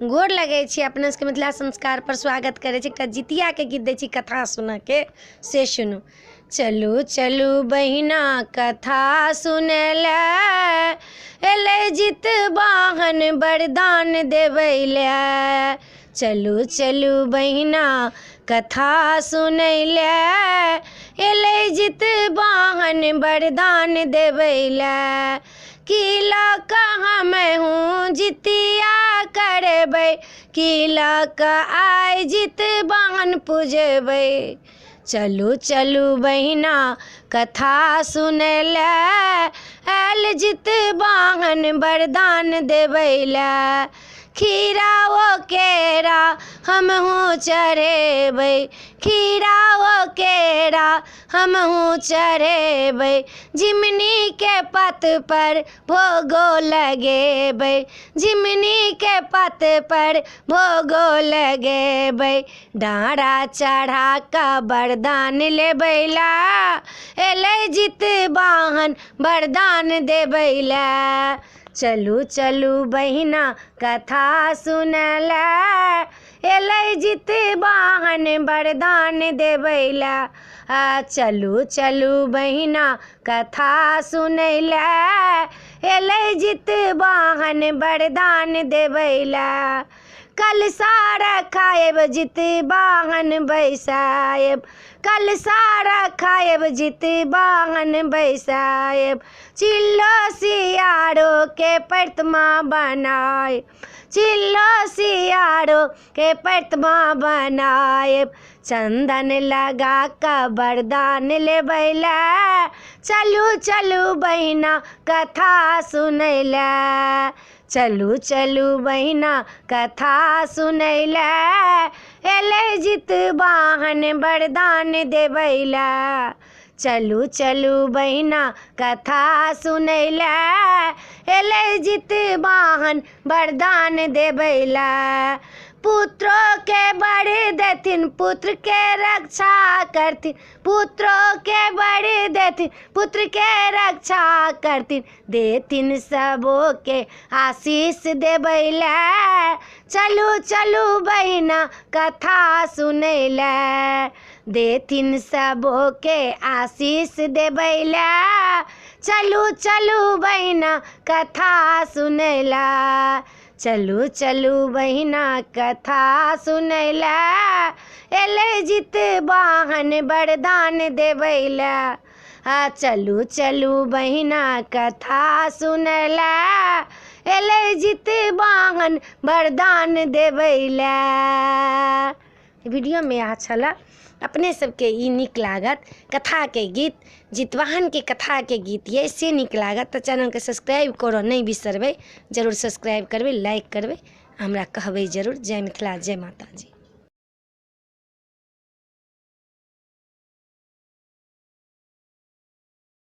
गोर लगे छी अपना सबके मिथिला संस्कार पर स्वागत करे छी। एकटा जितिया के गीत दै छी कथा सुन के, से सुनू। चलू चलू बहिना कथा सुनैले, एलै जितवाहन वरदान देवैले। चलू चलू बहिना कथा सुनैले, एलै जितवाहन वरदान देवैले। की लऽ कऽ हमहूँ जितिया करबै, की लऽ कऽ आइ जितवाहन पूजबै। चलू चलू बहिना कथा सुनैले, आयल जितवाहन वरदान देवैले। खीरा ओ केरा हमहूँ चढ़ेबै, खीरा ओ केरा हमहूँ चढ़ेबै। झिमनी के पत पर भोगो लगेबै, झिमनी के पत पर भोगो लगेबै। डाँरा चढ़ा कऽ वरदान लेबैला, एलै जितवाहन वरदान देवैले। चलू चलू बहिना कथा सुनैले, एलै जितवाहन वरदान देवैले। चलू चलू बहिना कथा सुनैले, एलै जितवाहन वरदान देवैले। कलशा रखायब जितवाहन बैसायब, कलशा रखायब जितवाहन बैसायब। चिल्लो सियारो के प्रतिमा बनायब, चिल्लो सियारो के प्रतिमा बनायब। चंदन लगा कऽ वरदान लेबैले, चलू चलू बहिना कथा सुनैले। चलू चलू बहिना कथा सुनैले, एलै जितवाहन वरदान देवैले। चलू चलू बहिना कथा सुनैले, एलै जितवाहन वरदान देवैले। पुत्रों के वर देथिन, पुत्र के रक्षा करथिन, पुत्रों के वर देथिन, पुत्र के रक्षा करथिन। देथिन सबो के आशीष देवैले, चलू चलू बहिना कथा सुनैले। देथिन सबो के आशीष देवैले, चलू चलू बहिना कथा सुनैले। चलू चलू बहिना कथा सुनैले, एलै जितवाहन वरदान देवैले। चलू चलू बहिना कथा सुनैले, एलै जितवाहन वरदान देवैले। वीडियो में अच्छा छला, अपने सबके ई नीक लागत कथा के गीत, जितवाहन के कथा के गीत ये से नीक लागत तो चैनल के सब्सक्राइब करो नहीं बिसरबै। जरूर सब्सक्राइब करबै, लाइक करबै, हमरा कहबै जरूर। जय मिथिला, जय माता जी।